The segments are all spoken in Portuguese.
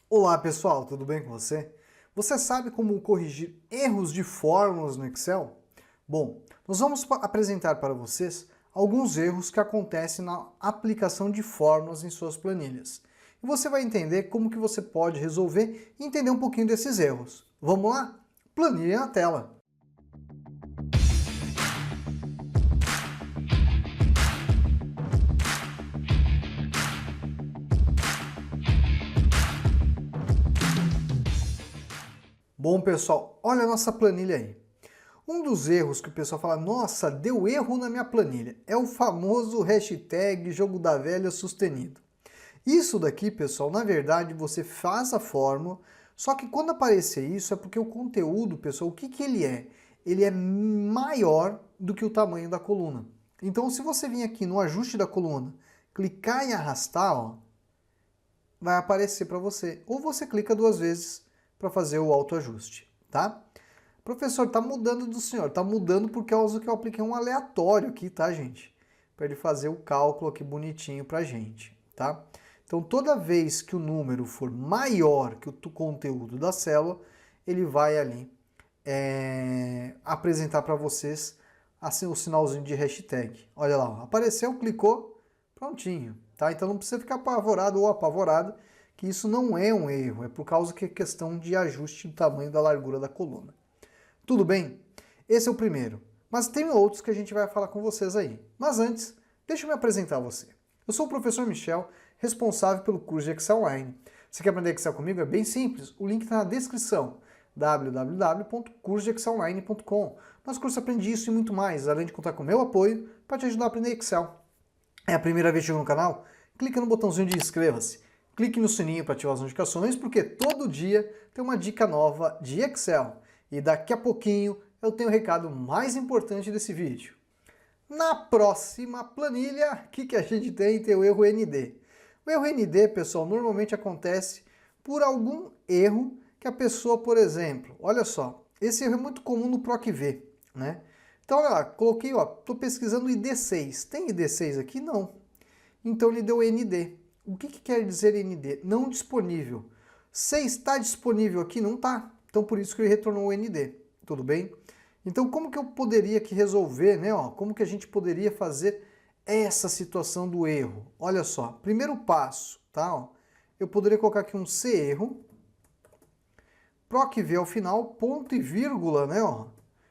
Olá pessoal, tudo bem com você? Você sabe como corrigir erros de fórmulas no Excel? Bom, nós vamos apresentar para vocês alguns erros que acontecem na aplicação de fórmulas em suas planilhas. E você vai entender como que você pode resolver e entender um pouquinho desses erros. Vamos lá? Planilha na tela. Bom pessoal, olha a nossa planilha aí. Um dos erros que o pessoal fala, nossa, deu erro na minha planilha, é o famoso hashtag jogo da velha sustenido. Isso daqui, pessoal, na verdade você faz a fórmula, só que quando aparecer isso é porque o conteúdo, pessoal, o que que ele é? Ele é maior do que o tamanho da coluna. Então se você vir aqui no ajuste da coluna, clicar em arrastar, ó, vai aparecer para você. Ou você clica duas vezes para fazer o autoajuste, tá? Professor, tá mudando do senhor. Tá mudando por causa que eu apliquei um aleatório aqui, tá, gente? Para ele fazer o cálculo aqui bonitinho pra gente, tá? Então, toda vez que o número for maior que o conteúdo da célula, ele vai ali apresentar para vocês assim, o sinalzinho de hashtag. Olha lá, ó, apareceu, clicou, prontinho, tá? Então não precisa ficar apavorado ou apavorado, que isso não é um erro, é por causa que é questão de ajuste do tamanho da largura da coluna. Tudo bem? Esse é o primeiro. Mas tem outros que a gente vai falar com vocês aí. Mas antes, deixa eu me apresentar a você. Eu sou o professor Michel, responsável pelo curso de Excel Online. Você quer aprender Excel comigo? É bem simples. O link está na descrição. www.cursodeexcelonline.com. Nosso curso aprende isso e muito mais, além de contar com o meu apoio para te ajudar a aprender Excel. É a primeira vez que chegou no canal? Clica no botãozinho de inscreva-se. Clique no sininho para ativar as notificações, porque todo dia tem uma dica nova de Excel. E daqui a pouquinho eu tenho o recado mais importante desse vídeo. Na próxima planilha, o que a gente tem? Tem o erro ND. O erro ND, pessoal, normalmente acontece por algum erro que a pessoa, por exemplo, olha só, esse erro é muito comum no PROC-V, né? Então, olha lá, coloquei, ó, estou pesquisando ID6. Tem ID6 aqui? Não. Então ele deu ND. O que quer dizer ND? Não disponível. Se está disponível aqui, não está. Então por isso que ele retornou o ND, tudo bem? Então como que eu poderia aqui resolver, né? Ó, como que a gente poderia fazer essa situação do erro? Olha só, primeiro passo, tá? Ó, eu poderia colocar aqui um C erro, PROC-V ao final, ponto e vírgula, né? Ó,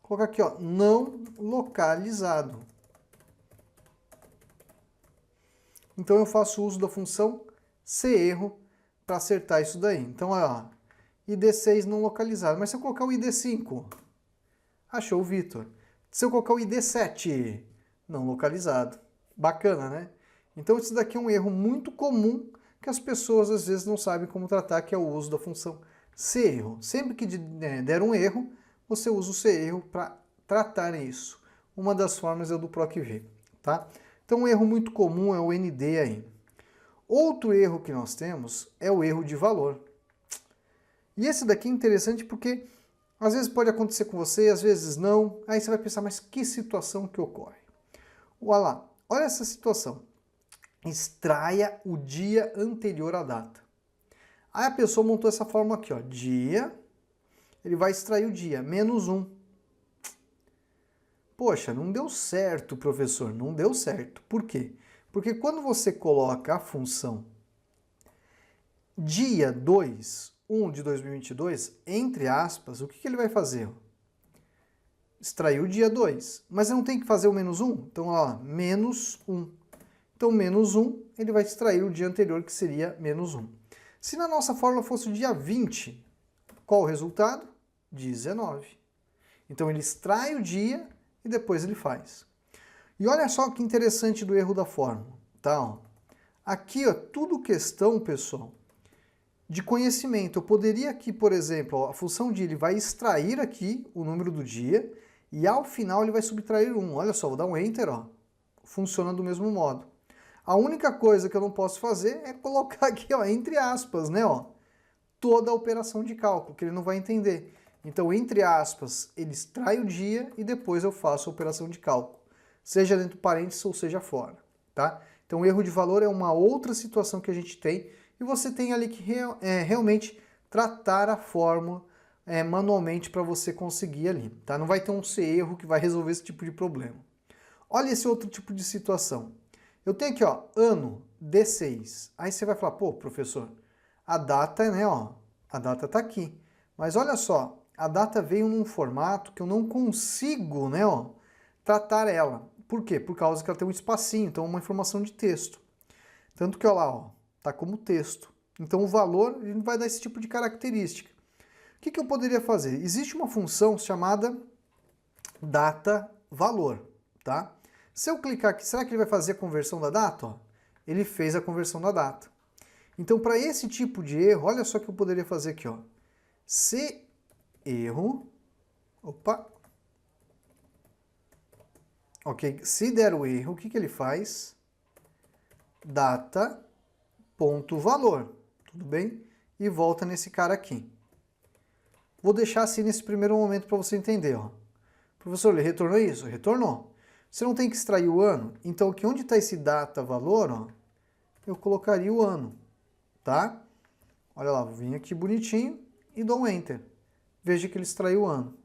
colocar aqui, ó, não localizado. Então eu faço uso da função CErro para acertar isso daí. Então, olha lá, ID6 não localizado. Mas se eu colocar o ID5, achou o Vitor. Se eu colocar o ID7, não localizado. Bacana, né? Então isso daqui é um erro muito comum que as pessoas às vezes não sabem como tratar, que é o uso da função CErro. Sempre que der um erro, você usa o CErro para tratar isso. Uma das formas é o do PROC-V, tá? Então um erro muito comum é o ND aí. Outro erro que nós temos é o erro de valor. E esse daqui é interessante porque às vezes pode acontecer com você, às vezes não. Aí você vai pensar, mas que situação que ocorre? Olha lá, olha essa situação. Extraia o dia anterior à data. Aí a pessoa montou essa fórmula aqui, ó. Dia, ele vai extrair o dia, menos 1. Poxa, não deu certo, professor, não deu certo. Por quê? Porque quando você coloca a função dia 2, 1 de 2022, entre aspas, o que ele vai fazer? Extrair o dia 2. Mas eu não tenho que fazer o menos 1? Então, ó, menos 1. Então, menos 1, ele vai extrair o dia anterior, que seria menos 1. Se na nossa fórmula fosse o dia 20, qual o resultado? 19. Então, ele extrai o dia e depois ele faz. E olha só que interessante do erro da fórmula, tá? Ó, aqui, ó, tudo questão, pessoal, de conhecimento. Eu poderia aqui, por exemplo, ó, a função de ele vai extrair aqui o número do dia e ao final ele vai subtrair 1. Olha só, vou dar um Enter, ó. Funciona do mesmo modo. A única coisa que eu não posso fazer é colocar aqui, ó, entre aspas, né, ó, toda a operação de cálculo, que ele não vai entender. Então, entre aspas, ele extrai o dia e depois eu faço a operação de cálculo, seja dentro do parênteses ou seja fora, tá? Então, o erro de valor é uma outra situação que a gente tem e você tem ali que realmente tratar a fórmula manualmente para você conseguir ali, tá? Não vai ter um erro que vai resolver esse tipo de problema. Olha esse outro tipo de situação. Eu tenho aqui, ó, ano D6. Aí você vai falar, pô, professor, a data, né, ó, a data tá aqui. Mas olha só, a data veio num formato que eu não consigo, né, ó, tratar ela. Por quê? Por causa que ela tem um espacinho, então é uma informação de texto. Tanto que, olha lá, ó, tá como texto. Então o valor ele vai dar esse tipo de característica. O que eu poderia fazer? Existe uma função chamada data valor, tá? Se eu clicar aqui, será que ele vai fazer a conversão da data? Ó, ele fez a conversão da data. Então, para esse tipo de erro, olha só o que eu poderia fazer aqui, ó. Se erro, opa, ok, se der o erro, o que ele faz? Data, ponto, valor, tudo bem? E volta nesse cara aqui. Vou deixar assim nesse primeiro momento para você entender, ó. Professor, ele retornou isso? Retornou. Você não tem que extrair o ano? Então aqui onde está esse data valor, ó, eu colocaria o ano, tá? Olha lá, vou vir aqui bonitinho e dou um Enter. Veja que ele extraiu o ano.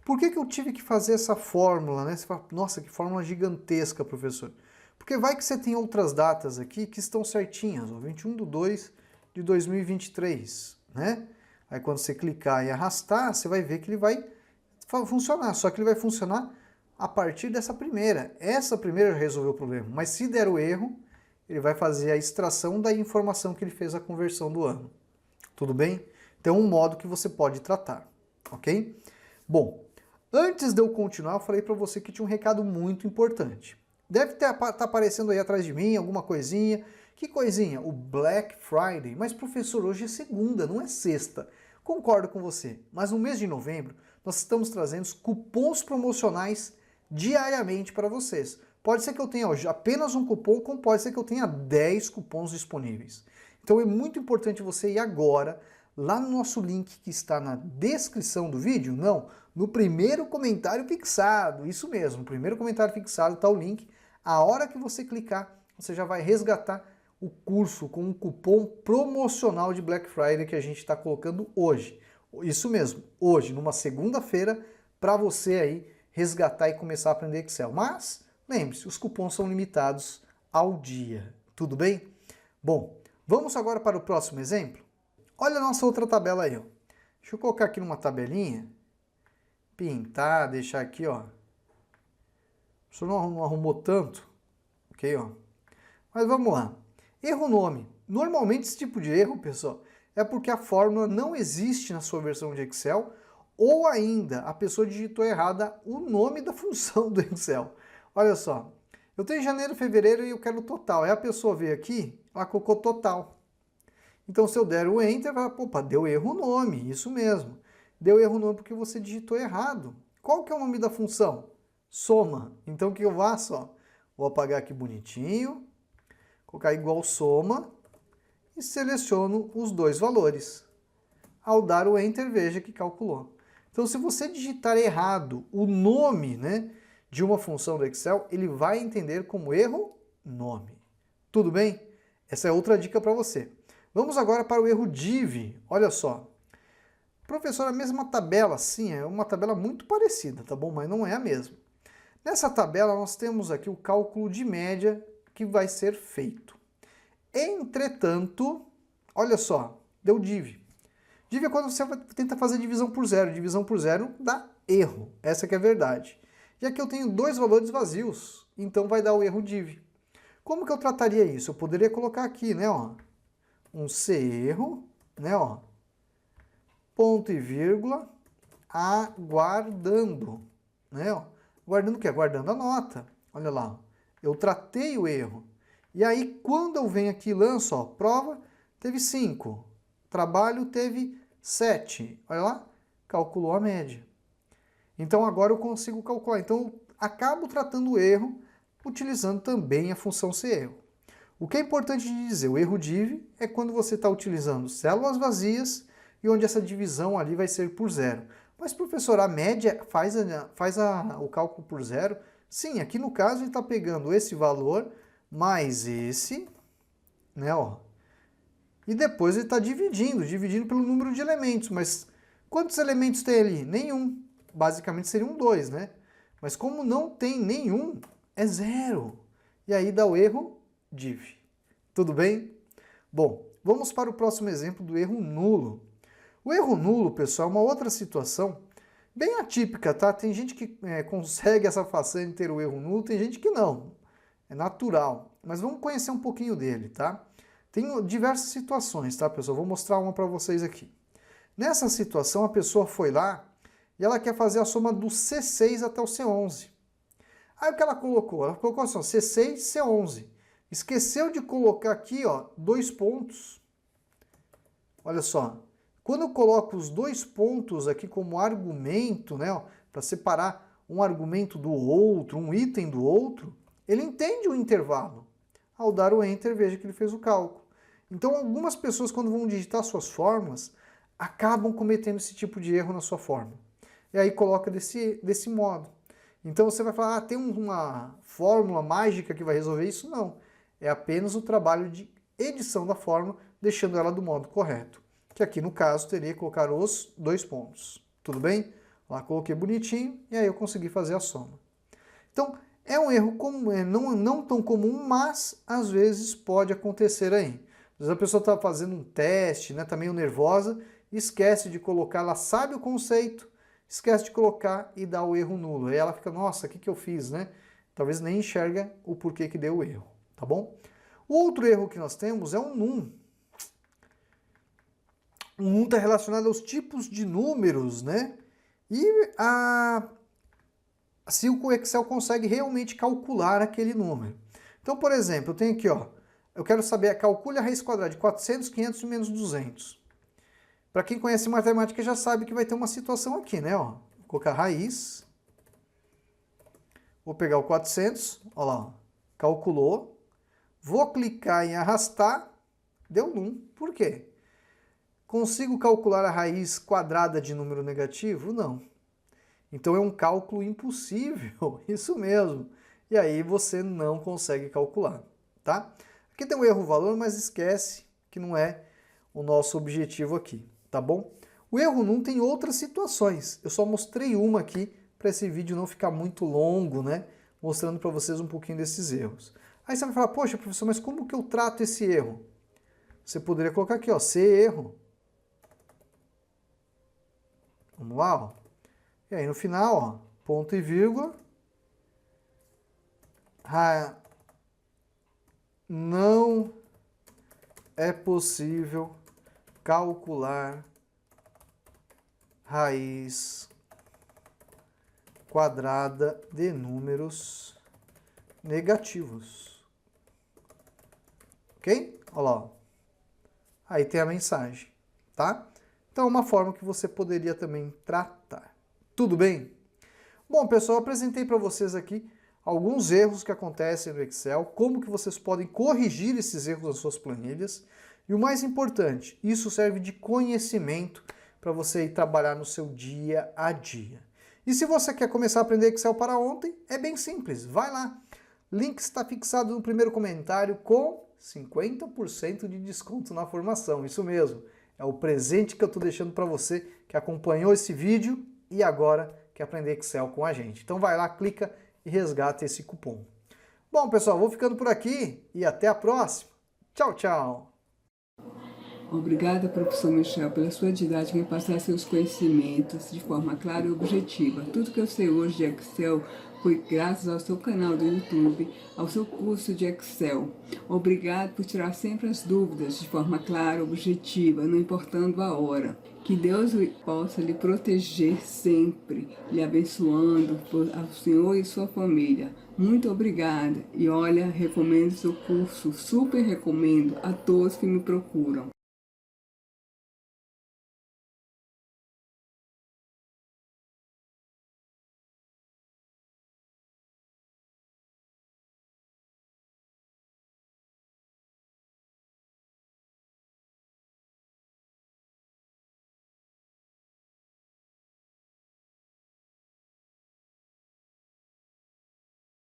Por que eu tive que fazer essa fórmula, né? Você fala, nossa, que fórmula gigantesca, professor. Porque vai que você tem outras datas aqui que estão certinhas, ó, 21/2 de 2023, né? Aí quando você clicar e arrastar, você vai ver que ele vai funcionar, só que ele vai funcionar a partir dessa primeira. Essa primeira resolveu o problema, mas se der o erro, ele vai fazer a extração da informação que ele fez a conversão do ano. Tudo bem? Então é um modo que você pode tratar, ok? Bom, antes de eu continuar, eu falei para você que tinha um recado muito importante. Deve estar aparecendo aí atrás de mim alguma coisinha. Que coisinha? O Black Friday. Mas professor, hoje é segunda, não é sexta. Concordo com você, mas no mês de novembro nós estamos trazendo cupons promocionais diariamente para vocês. Pode ser que eu tenha hoje apenas um cupom, como pode ser que eu tenha 10 cupons disponíveis. Então é muito importante você ir agora lá no nosso link que está na descrição do vídeo, não, no primeiro comentário fixado, isso mesmo, no primeiro comentário fixado está o link. A hora que você clicar, você já vai resgatar o curso com um cupom promocional de Black Friday que a gente está colocando hoje. Isso mesmo, hoje, numa segunda-feira, para você aí resgatar e começar a aprender Excel. Mas, lembre-se, os cupons são limitados ao dia, tudo bem? Bom, vamos agora para o próximo exemplo? Olha a nossa outra tabela aí, ó. Deixa eu colocar aqui numa tabelinha, pintar, deixar aqui, ó. O senhor não arrumou tanto, ok, ó. Mas vamos lá. Erro nome. Normalmente esse tipo de erro, pessoal, é porque a fórmula não existe na sua versão de Excel ou ainda a pessoa digitou errada o nome da função do Excel. Olha só, eu tenho janeiro, fevereiro e eu quero o total. Aí a pessoa veio aqui, ela colocou total. Então se eu der o Enter, vai, opa, deu erro nome, isso mesmo. Deu erro nome porque você digitou errado. Qual que é o nome da função? Soma. Então o que eu faço? Ó, vou apagar aqui bonitinho, colocar igual soma e seleciono os dois valores. Ao dar o Enter, veja que calculou. Então, se você digitar errado o nome, né, de uma função do Excel, ele vai entender como erro nome. Tudo bem? Essa é outra dica para você. Vamos agora para o erro div. Olha só. Professor, a mesma tabela, sim, é uma tabela muito parecida, tá bom? Mas não é a mesma. Nessa tabela, nós temos aqui o cálculo de média que vai ser feito. Entretanto, olha só, deu div. Div é quando você tenta fazer divisão por zero. Divisão por zero dá erro, essa que é a verdade. E aqui eu tenho dois valores vazios, então vai dar o erro div. Como que eu trataria isso? Eu poderia colocar aqui, né, ó, um erro, né, ó, ponto e vírgula, aguardando, né, ó. Guardando o quê? Guardando a nota. Olha lá, eu tratei o erro. E aí, quando eu venho aqui e lanço, ó, prova, teve 5. Trabalho teve 7. Olha lá, calculou a média. Então, agora eu consigo calcular. Então, eu acabo tratando o erro utilizando também a função serro. O que é importante de dizer, o erro div é quando você está utilizando células vazias e onde essa divisão ali vai ser por zero. Mas, professor, a média faz o cálculo por zero? Sim, aqui no caso ele está pegando esse valor mais esse, né, ó, E depois ele está dividindo pelo número de elementos. Mas quantos elementos tem ali? Nenhum. Basicamente seriam 2, né? Mas como não tem nenhum, é 0. E aí dá o erro div. Tudo bem? Bom, vamos para o próximo exemplo do erro nulo. O erro nulo, pessoal, é uma outra situação bem atípica, tá? Tem gente que consegue essa façanha de ter o erro nulo, tem gente que não. É natural. Mas vamos conhecer um pouquinho dele, tá? Tem diversas situações, tá, pessoal? Vou mostrar uma para vocês aqui. Nessa situação, a pessoa foi lá e ela quer fazer a soma do C6 até o C11. Aí o que ela colocou? Ela colocou assim, ó, C6, C11. Esqueceu de colocar aqui, ó, 2 pontos. Olha só. Quando eu coloco os 2 pontos aqui como argumento, né, para separar um argumento do outro, um item do outro, ele entende o intervalo. Ao dar o Enter, veja que ele fez o cálculo. Então, algumas pessoas, quando vão digitar suas fórmulas, acabam cometendo esse tipo de erro na sua fórmula. E aí coloca desse modo. Então você vai falar, tem uma fórmula mágica que vai resolver isso? Não. É apenas o trabalho de edição da fórmula, deixando ela do modo correto. Que aqui no caso teria que colocar os 2 pontos. Tudo bem? Lá coloquei bonitinho e aí eu consegui fazer a soma. Então, é um erro comum, não tão comum, mas às vezes pode acontecer aí. Às vezes a pessoa está fazendo um teste, né, tá meio nervosa, esquece de colocar, ela sabe o conceito, esquece de colocar e dá o erro nulo. Aí ela fica, nossa, o que eu fiz, né? Talvez nem enxerga o porquê que deu o erro, tá bom? O outro erro que nós temos é um num. O num está relacionado aos tipos de números, né? E se o Excel consegue realmente calcular aquele número. Então, por exemplo, eu tenho aqui, ó, eu quero saber, calcule a raiz quadrada de 400, 500 e menos 200. Para quem conhece matemática já sabe que vai ter uma situação aqui, né? Ó, vou colocar raiz, vou pegar o 400, ó lá, ó, calculou, vou clicar em arrastar, deu num. Por quê? Consigo calcular a raiz quadrada de número negativo? Não. Então é um cálculo impossível, isso mesmo. E aí você não consegue calcular, tá? Aqui tem um erro valor, mas esquece que não é o nosso objetivo aqui, tá bom? O erro num tem outras situações. Eu só mostrei uma aqui para esse vídeo não ficar muito longo, né? Mostrando para vocês um pouquinho desses erros. Aí você vai falar, poxa, professor, mas como que eu trato esse erro? Você poderia colocar aqui, ó, C erro. Vamos lá, ó. E aí no final, ó, ponto e vírgula. Não é possível calcular raiz quadrada de números negativos. Ok? Olha lá, ó. Aí tem a mensagem, tá? Então é uma forma que você poderia também tratar. Tudo bem? Bom, pessoal, eu apresentei para vocês aqui alguns erros que acontecem no Excel, como que vocês podem corrigir esses erros nas suas planilhas. E o mais importante, isso serve de conhecimento para você ir trabalhar no seu dia a dia. E se você quer começar a aprender Excel para ontem, é bem simples, vai lá. Link está fixado no primeiro comentário com 50% de desconto na formação, isso mesmo. É o presente que eu estou deixando para você que acompanhou esse vídeo e agora quer aprender Excel com a gente. Então vai lá, clica e resgata esse cupom. Bom, pessoal, vou ficando por aqui e até a próxima. Tchau, tchau! Obrigada, professor Michel, pela sua didática em passar seus conhecimentos de forma clara e objetiva. Tudo que eu sei hoje de Excel foi graças ao seu canal do YouTube, ao seu curso de Excel. Obrigado por tirar sempre as dúvidas de forma clara e objetiva, não importando a hora. Que Deus possa lhe proteger sempre, lhe abençoando ao senhor e sua família. Muito obrigada. E olha, recomendo seu curso, super recomendo a todos que me procuram.